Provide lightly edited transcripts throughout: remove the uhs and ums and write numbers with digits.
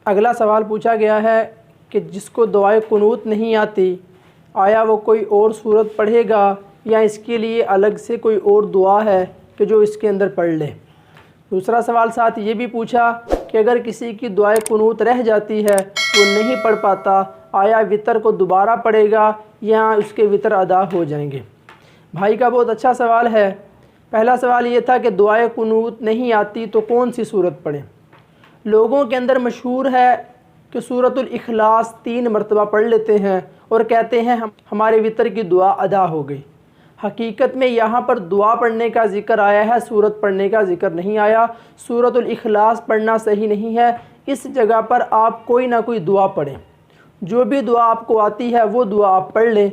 اگلا سوال پوچھا گیا ہے کہ جس کو دعائے قنوت نہیں آتی آیا وہ کوئی اور صورت پڑھے گا یا اس کے لیے الگ سے کوئی اور دعا ہے کہ جو اس کے اندر پڑھ لے۔ دوسرا سوال ساتھ یہ بھی پوچھا کہ اگر کسی کی دعائے قنوت رہ جاتی ہے وہ نہیں پڑھ پاتا آیا وطر کو دوبارہ پڑھے گا یا اس کے وطر ادا ہو جائیں گے۔ بھائی کا بہت اچھا سوال ہے۔ پہلا سوال یہ تھا کہ دعائے قنوت نہیں آتی تو کون سی صورت پڑھیں۔ لوگوں کے اندر مشہور ہے کہ سورۃ الاخلاص 3 مرتبہ پڑھ لیتے ہیں اور کہتے ہیں ہمارے وطر کی دعا ادا ہو گئی۔ حقیقت میں یہاں پر دعا پڑھنے کا ذکر آیا ہے، سورت پڑھنے کا ذکر نہیں آیا۔ سورۃ الاخلاص پڑھنا صحیح نہیں ہے۔ اس جگہ پر آپ کوئی نہ کوئی دعا پڑھیں، جو بھی دعا آپ کو آتی ہے وہ دعا آپ پڑھ لیں۔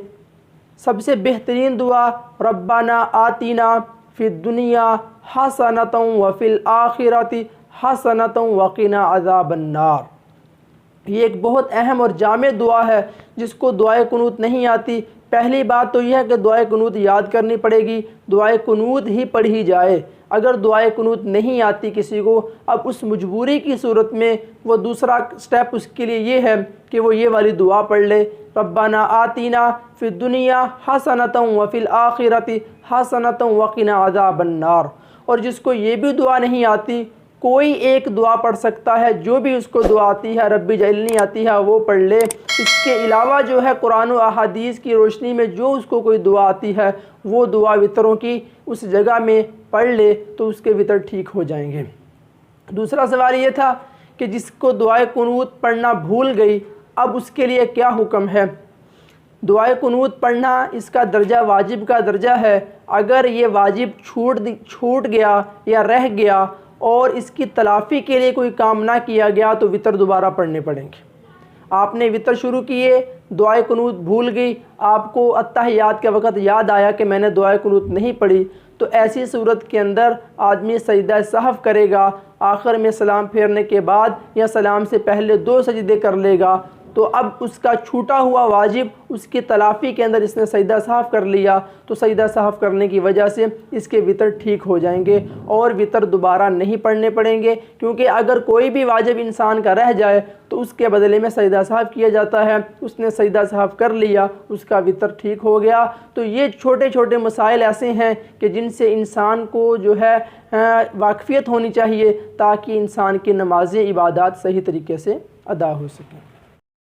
سب سے بہترین دعا ربنا آتینا فی الدنیا حسنۃ وفی الآخرۃ حسنۃ وقنا عذاب النار۔ یہ ایک بہت اہم اور جامع دعا ہے جس کو دعائے قنوت نہیں آتی۔ پہلی بات تو یہ ہے کہ دعائے قنوت یاد کرنی پڑے گی، دعائے قنوت ہی پڑھی جائے۔ اگر دعائے قنوت نہیں آتی کسی کو، اب اس مجبوری کی صورت میں وہ دوسرا سٹیپ اس کے لیے یہ ہے کہ وہ یہ والی دعا پڑھ لے، ربنا آتینا فی الدنیا حسنۃ وفی الآخرۃ حسنۃ وقنا عذاب النار۔ اور جس کو یہ بھی دعا نہیں آتی کوئی ایک دعا پڑھ سکتا ہے، جو بھی اس کو دعا آتی ہے ربی جعلنی آتی ہے وہ پڑھ لے۔ اس کے علاوہ جو ہے قرآن و احادیث کی روشنی میں جو اس کو کوئی دعا آتی ہے وہ دعا وطروں کی اس جگہ میں پڑھ لے تو اس کے وطر ٹھیک ہو جائیں گے۔ دوسرا سوال یہ تھا کہ جس کو دعائے قنوت پڑھنا بھول گئی اب اس کے لیے کیا حکم ہے۔ دعائے قنوت پڑھنا اس کا درجہ واجب کا درجہ ہے۔ اگر یہ واجب چھوٹ گیا یا رہ گیا اور اس کی تلافی کے لیے کوئی کام نہ کیا گیا تو وطر دوبارہ پڑھنے پڑیں گے۔ آپ نے وطر شروع کیے، دعائے قنوت بھول گئی، آپ کو اتحیات کے وقت یاد آیا کہ میں نے دعائے قنوت نہیں پڑھی، تو ایسی صورت کے اندر آدمی سجدہ سہو کرے گا، آخر میں سلام پھیرنے کے بعد یا سلام سے پہلے 2 سجدے کر لے گا۔ تو اب اس کا چھوٹا ہوا واجب اس کی تلافی کے اندر اس نے سجدہ سہو کر لیا، تو سجدہ سہو کرنے کی وجہ سے اس کے وطر ٹھیک ہو جائیں گے اور وطر دوبارہ نہیں پڑھنے پڑیں گے، کیونکہ اگر کوئی بھی واجب انسان کا رہ جائے تو اس کے بدلے میں سجدہ سہو کیا جاتا ہے۔ اس نے سجدہ سہو کر لیا، اس کا وطر ٹھیک ہو گیا۔ تو یہ چھوٹے چھوٹے مسائل ایسے ہیں کہ جن سے انسان کو جو ہے واقفیت ہونی چاہیے تاکہ انسان کی نمازیں عبادات صحیح طریقے سے ادا ہو سکیں۔